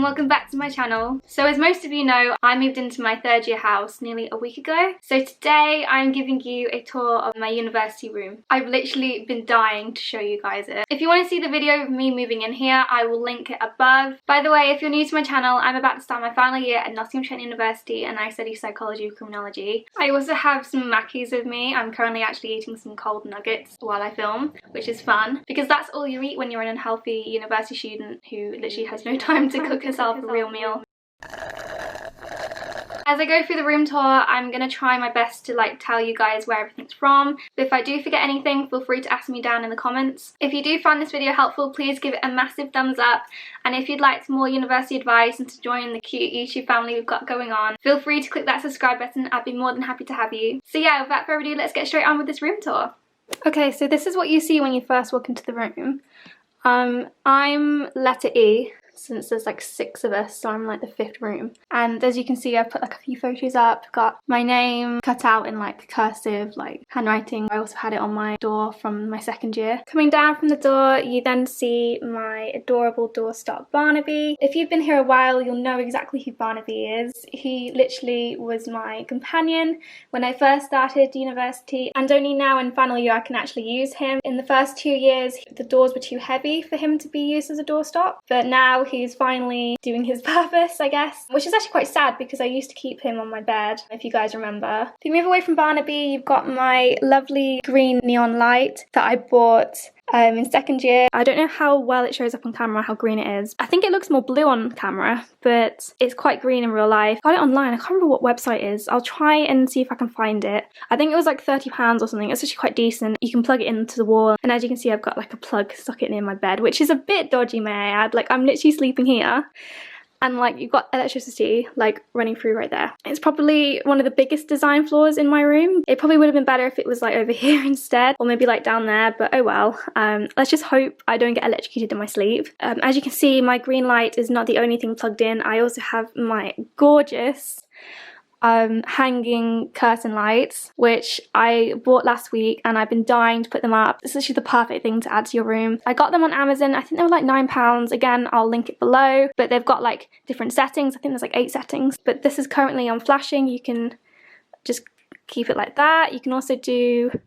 and welcome back to my channel. So as most of you know, I moved into my third year house nearly a week ago. So today I'm giving you a tour of my university room. I've literally been dying to show you guys it. If you want to see the video of me moving in here, I will link it above. By the way, if you're new to my channel, I'm about to start my final year at Nottingham Trent University and I study psychology with criminology. I also have some Mackies with me. I'm currently actually eating some cold nuggets while I film, which is fun because that's all you eat when you're an unhealthy university student who literally has no time to cook herself a real meal. As I go through the room tour, I'm going to try my best to tell you guys where everything's from. But if I do forget anything, feel free to ask me down in the comments. If you do find this video helpful, please give it a massive thumbs up. And if you'd like some more university advice and to join the cute YouTube family we've got going on, feel free to click that subscribe button. I'd be more than happy to have you. So yeah, without further ado, let's get straight on with this room tour. Okay, so this is what you see when you first walk into the room. I'm letter E, since there's 6 of us, so I'm the 5th room. And as you can see, I've put a few photos up, got my name cut out in cursive handwriting. I also had it on my door from my 2nd year. Coming down from the door, you then see my adorable doorstop Barnaby. If you've been here a while, you'll know exactly who Barnaby is. He literally was my companion when I first started university, and only now in final year I can actually use him. In the first 2 years, the doors were too heavy for him to be used as a doorstop, but now he's finally doing his purpose, I guess, which is actually quite sad because I used to keep him on my bed, if you guys remember. If you move away from Barnaby, you've got my lovely green neon light that I bought in 2nd year. I don't know how well it shows up on camera, how green it is. I think it looks more blue on camera, but it's quite green in real life. I got it online. I can't remember what website it is. I'll try and see if I can find it. I think it was £30 or something. It's actually quite decent. You can plug it into the wall, and as you can see, I've got a plug socket near my bed, which is a bit dodgy, may I add. I'm literally sleeping here, and you've got electricity running through right there. It's probably one of the biggest design flaws in my room. It probably would have been better if it was over here instead, or maybe down there, but oh well. Let's just hope I don't get electrocuted in my sleep. As you can see, my green light is not the only thing plugged in. I also have my gorgeous hanging curtain lights, which I bought last week and I've been dying to put them up. It's literally the perfect thing to add to your room. I got them on Amazon. I think they were £9. Again, I'll link it below, but they've got different settings. I think there's 8 settings, but this is currently on flashing. You can just keep it like that. You can also do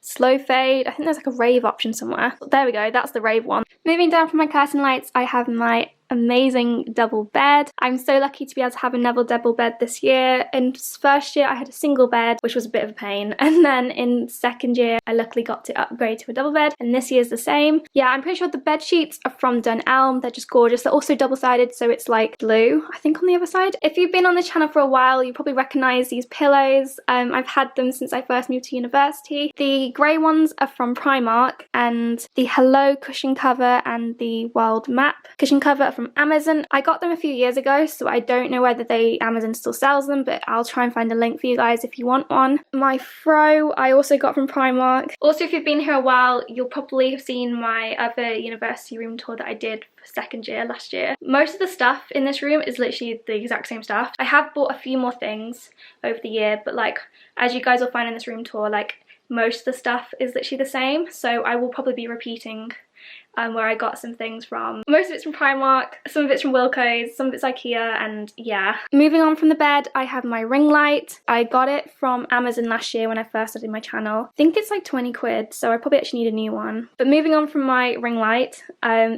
slow fade. I think there's a rave option somewhere. There we go, that's the rave one. Moving down from my curtain lights, I have my amazing double bed. I'm so lucky to be able to have another double bed this year. In first year I had a single bed, which was a bit of a pain, and then in 2nd year I luckily got to upgrade to a double bed, and this year's the same. Yeah, I'm pretty sure the bed sheets are from Dunelm. They're just gorgeous. They're also double-sided, so it's blue, I think, on the other side. If you've been on the channel for a while, you probably recognise these pillows. I've had them since I first moved to university. The grey ones are from Primark, and the Hello cushion cover and the World Map cushion cover are from Amazon. I got them a few years ago, so I don't know whether Amazon still sells them, but I'll try and find a link for you guys if you want one. My throw I also got from Primark. Also, if you've been here a while, you'll probably have seen my other university room tour that I did for 2nd year last year. Most of the stuff in this room is literally the exact same stuff. I have bought a few more things over the year, but as you guys will find in this room tour, most of the stuff is literally the same, so I will probably be repeating where I got some things from. Most of it's from Primark, some of it's from Wilko's, some of it's IKEA, and yeah. Moving on from the bed, I have my ring light. I got it from Amazon last year when I first started my channel. I think it's 20 quid, so I probably actually need a new one. But moving on from my ring light,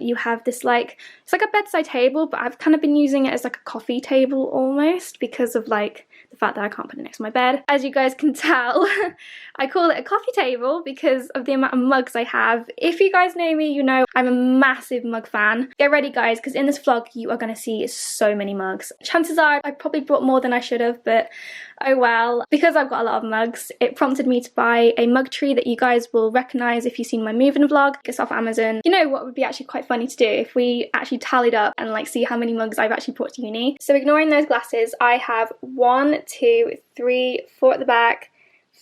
you have this it's a bedside table, but I've kind of been using it as a coffee table almost because of the fact that I can't put it next to my bed. As you guys can tell, I call it a coffee table because of the amount of mugs I have. If you guys know me, you know I'm a massive mug fan. Get ready guys, because in this vlog you are going to see so many mugs. Chances are I probably brought more than I should have, but oh well. Because I've got a lot of mugs, it prompted me to buy a mug tree that you guys will recognise if you've seen my moving vlog. It's off Amazon. You know what would be actually quite funny to do if we actually tallied up and see how many mugs I've actually brought to uni. So ignoring those glasses, I have 1, 2, 3, 4 at the back,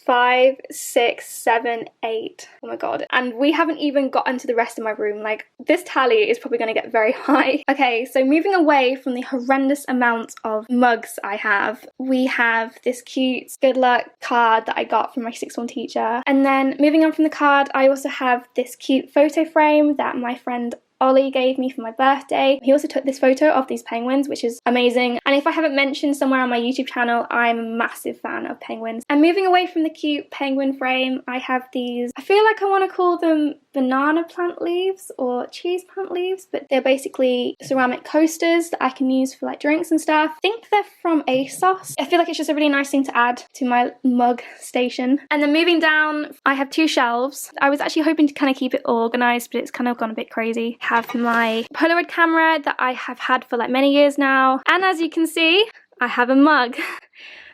5, 6, 7, 8. Oh my god. And we haven't even gotten to the rest of my room. Like, this tally is probably going to get very high. Okay, so moving away from the horrendous amount of mugs I have, we have this cute good luck card that I got from my sixth form teacher. And then moving on from the card, I also have this cute photo frame that my friend Ollie gave me for my birthday. He also took this photo of these penguins, which is amazing. And if I haven't mentioned somewhere on my YouTube channel, I'm a massive fan of penguins. And moving away from the cute penguin frame, I have these, I feel like I want to call them banana plant leaves or cheese plant leaves, but they're basically ceramic coasters that I can use for like drinks and stuff. I think they're from ASOS. I feel like it's just a really nice thing to add to my mug station. And then moving down, I have 2 shelves. I was actually hoping to kind of keep it organized, but it's kind of gone a bit crazy. I have my Polaroid camera that I have had for like many years now. And as you can see, I have a mug.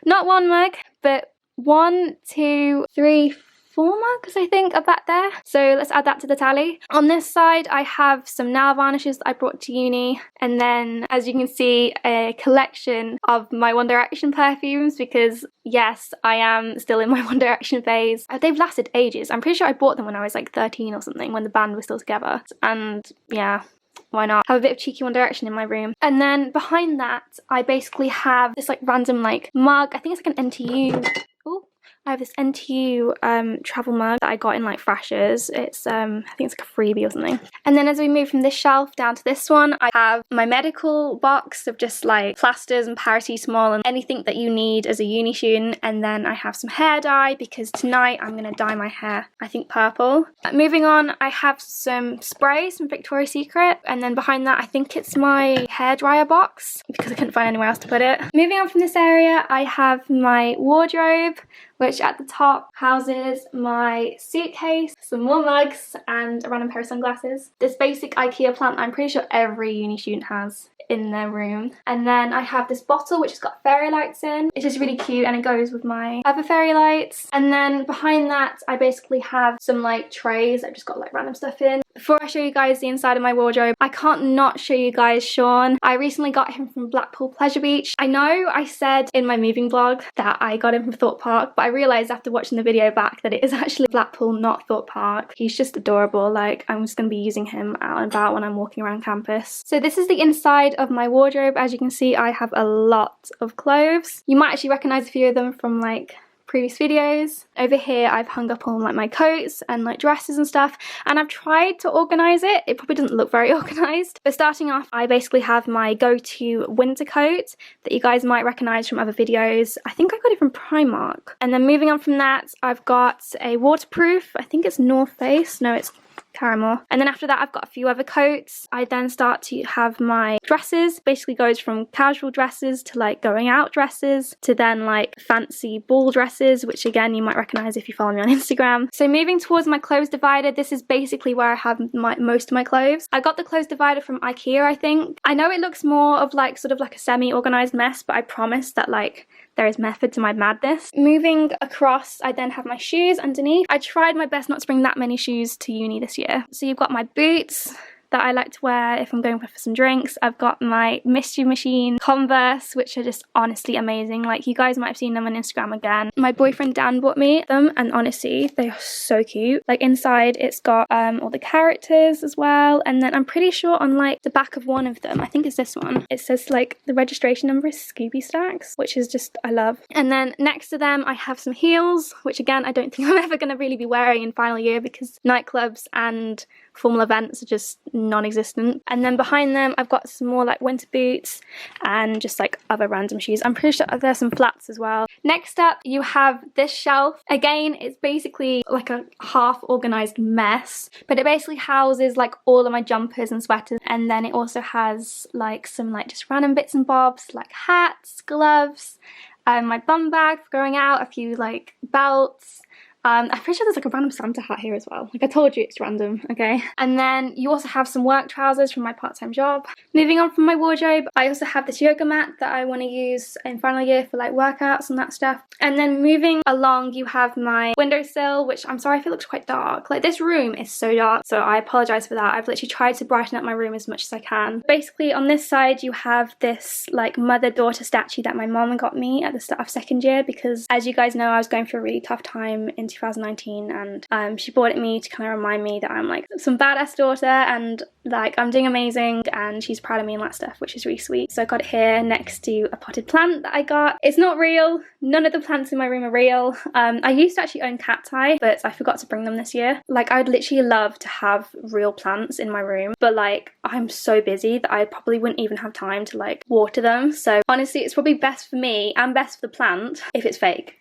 Not one mug, but 1, 2, 3, 4 mugs, I think, are back there. So let's add that to the tally. On this side, I have some nail varnishes that I brought to uni. And then, as you can see, a collection of my One Direction perfumes because, yes, I am still in my One Direction phase. They've lasted ages. I'm pretty sure I bought them when I was like 13 or something, when the band was still together. And yeah, why not have a bit of cheeky One Direction in my room. And then behind that, I basically have this like random like mug. I think it's like an NTU. Oh, I have this NTU travel mug that I got in like Frashers. It's I think it's like a freebie or something. And then as we move from this shelf down to this one, I have my medical box of just like plasters and paracetamol and anything that you need as a uni student. And then I have some hair dye because tonight I'm gonna dye my hair, I think purple. Moving on, I have some sprays from Victoria's Secret. And then behind that, I think it's my hairdryer box because I couldn't find anywhere else to put it. Moving on from this area, I have my wardrobe, which at the top houses my suitcase, some more mugs, and a random pair of sunglasses. This basic IKEA plant I'm pretty sure every uni student has in their room. And then I have this bottle which has got fairy lights in. It's just really cute and it goes with my other fairy lights. And then behind that I basically have some like trays that I've just got like random stuff in. Before I show you guys the inside of my wardrobe, I can't not show you guys Sean. I recently got him from Blackpool Pleasure Beach. I know I said in my moving vlog that I got him from Thorpe Park, but I realised after watching the video back that it is actually Blackpool, not Thorpe Park. He's just adorable. Like, I'm just going to be using him out and about when I'm walking around campus. So this is the inside of my wardrobe. As you can see, I have a lot of clothes. You might actually recognise a few of them from like previous videos. Over here I've hung up on like my coats and like dresses and stuff, and I've tried to organise it. It probably doesn't look very organised, but starting off I basically have my go-to winter coat that you guys might recognise from other videos. I think I got it from Primark. And then moving on from that, I've got a waterproof, I think it's North Face, no it's Caramel. And then after that I've got a few other coats. I then start to have my dresses, basically goes from casual dresses to like going out dresses to then like fancy ball dresses, which again you might recognise if you follow me on Instagram. So moving towards my clothes divider, this is basically where I have most of my clothes. I got the clothes divider from IKEA, I think. I know it looks more of like sort of like a semi-organised mess, but I promise that like there is method to my madness. Moving across, I then have my shoes underneath. I tried my best not to bring that many shoes to uni this year. So you've got my boots that I like to wear if I'm going for some drinks. I've got my Mystery Machine Converse, which are just honestly amazing. Like, you guys might have seen them on Instagram again. My boyfriend Dan bought me them, and honestly, they are so cute. Like, inside it's got all the characters as well, and then I'm pretty sure on like the back of one of them, I think it's this one, it says like the registration number is Scooby Stacks, which is just, I love. And then next to them I have some heels, which again I don't think I'm ever going to really be wearing in final year because nightclubs and formal events are just non-existent. And then behind them I've got some more like winter boots and just like other random shoes. I'm pretty sure there's some flats as well. Next up you have this shelf. Again, it's basically like a half organized mess, but it basically houses like all of my jumpers and sweaters, and then it also has like some like just random bits and bobs like hats, gloves, my bum bag for going out, a few like belts. I'm pretty sure there's like a random Santa hat here as well. Like I told you, it's random, okay? And then you also have some work trousers from my part-time job. Moving on from my wardrobe, I also have this yoga mat that I want to use in final year for like workouts and that stuff. And then moving along, you have my windowsill, which I'm sorry if it looks quite dark. Like, this room is so dark, so I apologise for that. I've literally tried to brighten up my room as much as I can. Basically, on this side, you have this like mother-daughter statue that my mom got me at the start of second year because, as you guys know, I was going through a really tough time in 2019, and she bought it me to kind of remind me that I'm like some badass daughter and like I'm doing amazing, and she's proud of me and that stuff, which is really sweet. So I got it here next to a potted plant that I got. It's not real. None of the plants in my room are real. I used to actually own cacti, but I forgot to bring them this year. Like, I'd literally love to have real plants in my room, but like I'm so busy that I probably wouldn't even have time to like water them. So honestly, it's probably best for me and best for the plant if it's fake.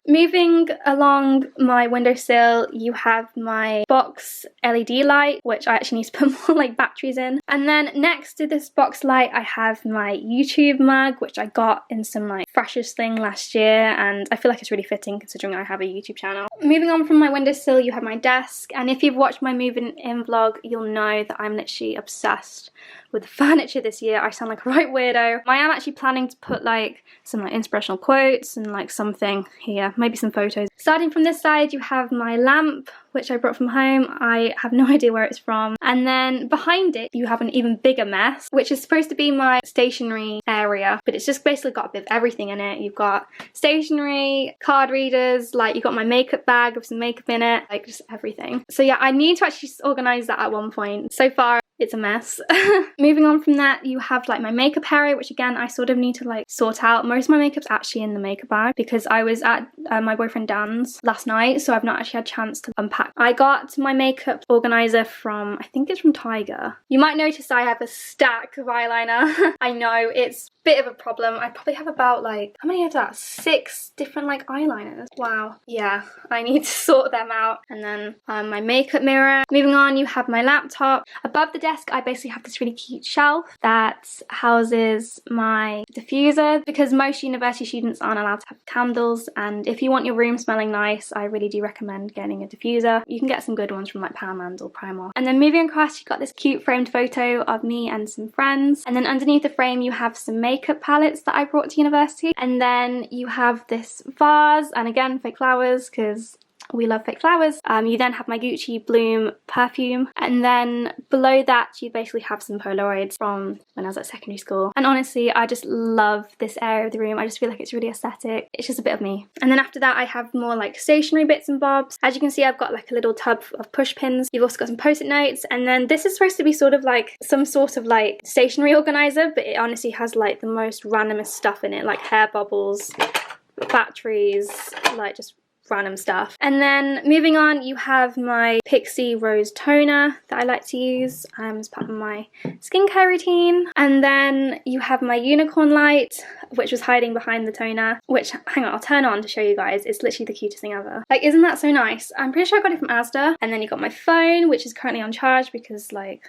Moving along my windowsill, you have my box LED light, which I actually need to put more like batteries in. And then next to this box light, I have my YouTube mug, which I got in some like freshest thing last year, and I feel like it's really fitting considering I have a YouTube channel. Moving on from my windowsill, you have my desk, and if you've watched my moving in vlog, you'll know that I'm literally obsessed with the furniture this year. I sound like a right weirdo. I am actually planning to put like some like inspirational quotes and like something here, maybe some photos. Starting from this side, you have my lamp, which I brought from home. I have no idea where it's from. And then behind it, you have an even bigger mess, which is supposed to be my stationery area, but it's just basically got a bit of everything in it. You've got stationery, card readers, like you've got my makeup bag with some makeup in it, like just everything. So yeah, I need to actually organize that at one point. So far, it's a mess. Moving on from that, you have like my makeup area, which again, I sort of need to like sort out. Most of my makeup's actually in the makeup bag because I was at my boyfriend Dan's last night, so I've not actually had a chance to unpack. I got my makeup organizer from, I think it's from Tiger. You might notice I have a stack of eyeliner. I know, it's a bit of a problem. I probably have about like, how many is that? 6 different like eyeliners. Wow. Yeah, I need to sort them out. And then my makeup mirror. Moving on, you have my laptop. Above the desk, I basically have this really cute shelf that houses my diffuser because most university students aren't allowed to have candles, and if you want your room smelling nice, I really do recommend getting a diffuser. You can get some good ones from like Poundland or Primark. And then moving across, you got this cute framed photo of me and some friends, and then underneath the frame you have some makeup palettes that I brought to university, and then you have this vase, and again fake flowers because we love fake flowers. You then have my Gucci Bloom perfume, and then below that you basically have some Polaroids from when I was at secondary school. And honestly, I just love this area of the room. I just feel like it's really aesthetic. It's just a bit of me. And then after that I have more like stationery bits and bobs. As you can see, I've got like a little tub of push pins. You've also got some post-it notes, and then this is supposed to be sort of like some sort of like stationery organizer, but it honestly has like the most randomest stuff in it, like hair bubbles, batteries, like just random stuff. And then moving on, you have my Pixie Rose toner that I like to use as part of my skincare routine. And then you have my unicorn light, which was hiding behind the toner, which, hang on, I'll turn on to show you guys. It's literally the cutest thing ever. Like, isn't that so nice? I'm pretty sure I got it from Asda. And then you got my phone, which is currently on charge because, like,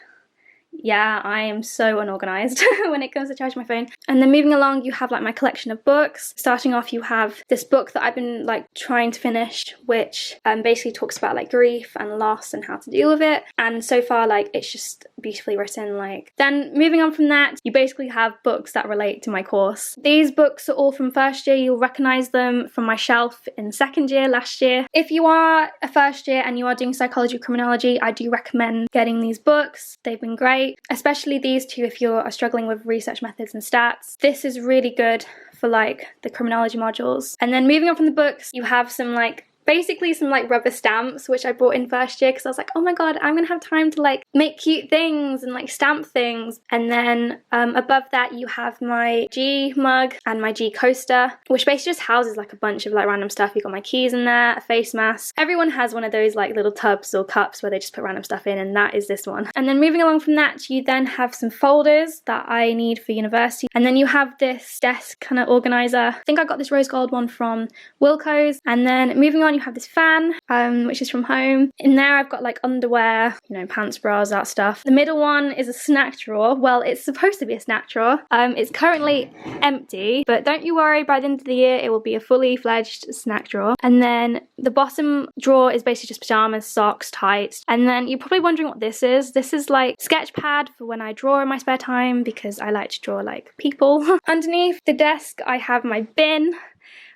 yeah, I am so unorganized when it comes to charging my phone. And then moving along, you have like my collection of books. Starting off, you have this book that I've been like trying to finish, which basically talks about like grief and loss and how to deal with it. And so far, like, it's just beautifully written. Like, then moving on from that, you basically have books that relate to my course. These books are all from first year. You'll recognize them from my shelf in second year last year. If you are a first year and you are doing psychology or criminology, I do recommend getting these books. They've been great. Especially these two if you're struggling with research methods and stats. This is really good for like the criminology modules. And then moving on from the books, you have some like basically some like rubber stamps, which I bought in first year because I was like, oh my god, I'm gonna have time to like make cute things and like stamp things. And then above that you have my G mug and my G coaster, which basically just houses like a bunch of like random stuff. You've got my keys in there, a face mask. Everyone has one of those like little tubs or cups where they just put random stuff in, and that is this one. And then moving along from that, you then have some folders that I need for university, and then you have this desk kind of organizer. I think I got this rose gold one from Wilco's. And then moving on, you have this fan, which is from home. In there I've got like underwear, you know, pants, bras, that stuff. The middle one is a snack drawer. Well, it's supposed to be a snack drawer. It's currently empty, but don't you worry, by the end of the year it will be a fully fledged snack drawer. And then the bottom drawer is basically just pajamas, socks, tights. And then you're probably wondering what this is. This is like sketch pad for when I draw in my spare time because I like to draw like people. Underneath the desk I have my bin,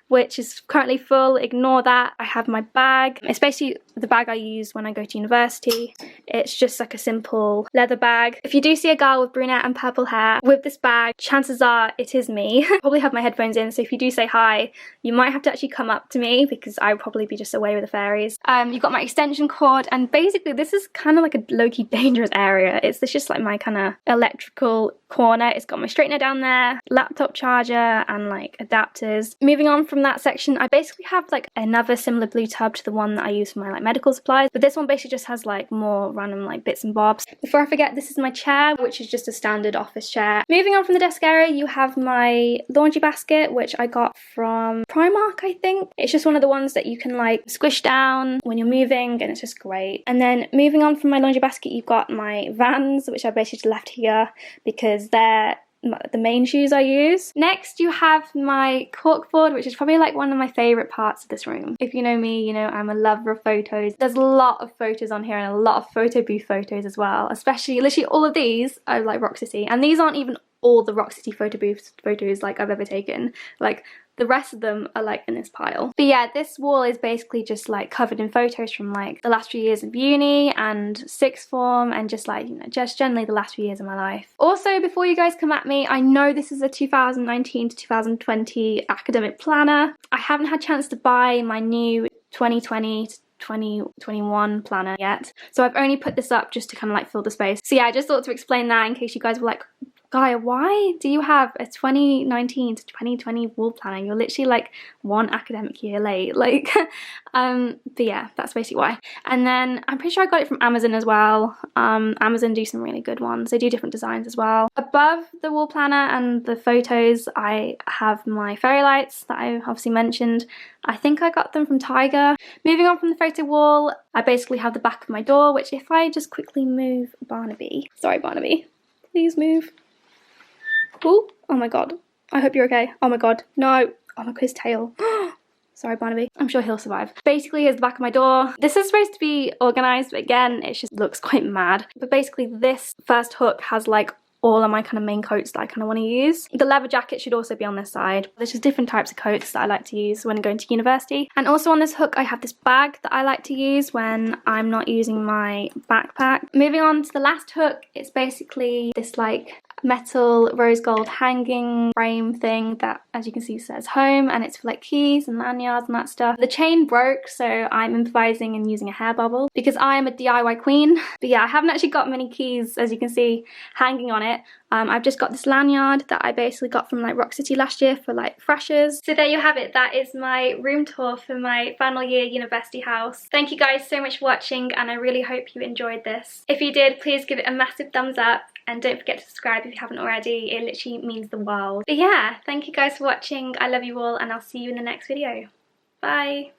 which is currently full. Ignore that. I have my bag. It's basically the bag I use when I go to university. It's just like a simple leather bag. If you do see a girl with brunette and purple hair with this bag, chances are it is me. Probably have my headphones in, so if you do say hi, you might have to actually come up to me because I'll probably be just away with the fairies. You've got my extension cord, and basically this is kind of like a low-key dangerous area. It's just like my kind of electrical corner. It's got my straightener down there, laptop charger, and like adapters. Moving on from that section, I basically have like another similar blue tub to the one that I use for my like medical supplies, but this one basically just has like more random like bits and bobs. Before I forget, this is my chair, which is just a standard office chair. Moving on from the desk area, you have my laundry basket, which I got from Primark, I think. It's just one of the ones that you can like squish down when you're moving, and it's just great. And then moving on from my laundry basket, you've got my Vans, which I basically just left here because they're the main shoes I use. Next, you have my corkboard, which is probably like one of my favourite parts of this room. If you know me, you know I'm a lover of photos. There's a lot of photos on here and a lot of photo booth photos as well, especially literally all of these are like Rock City, and these aren't even all the Rock City photo booth photos like I've ever taken. Like the rest of them are like in this pile. But yeah, this wall is basically just like covered in photos from like the last few years of uni and sixth form, and just like, you know, just generally the last few years of my life. Also, before you guys come at me, I know this is a 2019 to 2020 academic planner. I haven't had a chance to buy my new 2020 to 2021 planner yet, so I've only put this up just to kind of like fill the space. So yeah, I just thought to explain that in case you guys were like, Gaia, why do you have a 2019 to 2020 wall planner? You're literally like one academic year late. Like, but yeah, that's basically why. And then I'm pretty sure I got it from Amazon as well. Amazon do some really good ones. They do different designs as well. Above the wall planner and the photos, I have my fairy lights that I obviously mentioned. I think I got them from Tiger. Moving on from the photo wall, I basically have the back of my door, which if I just quickly move Barnaby, sorry Barnaby, please move. Ooh, oh my god, I hope you're okay. Oh my god, no, oh my god, his tail. Sorry Barnaby, I'm sure he'll survive. Basically, here's the back of my door. This is supposed to be organised, but again, it just looks quite mad. But basically this first hook has like all of my kind of main coats that I kind of want to use. The leather jacket should also be on this side. There's just different types of coats that I like to use when going to university. And also on this hook I have this bag that I like to use when I'm not using my backpack. Moving on to the last hook, it's basically this like metal rose gold hanging frame thing that, as you can see, says home, and it's for like keys and lanyards and that stuff. The chain broke, so I'm improvising and using a hair bubble because I am a DIY queen. But yeah, I haven't actually got many keys, as you can see, hanging on it. I've just got this lanyard that I basically got from like Rock City last year for like freshers. So there you have it. That is my room tour for my final year university house. Thank you guys so much for watching, and I really hope you enjoyed this. If you did, please give it a massive thumbs up, and don't forget to subscribe if you haven't already. It literally means the world. But yeah, thank you guys for watching. I love you all, and I'll see you in the next video. Bye.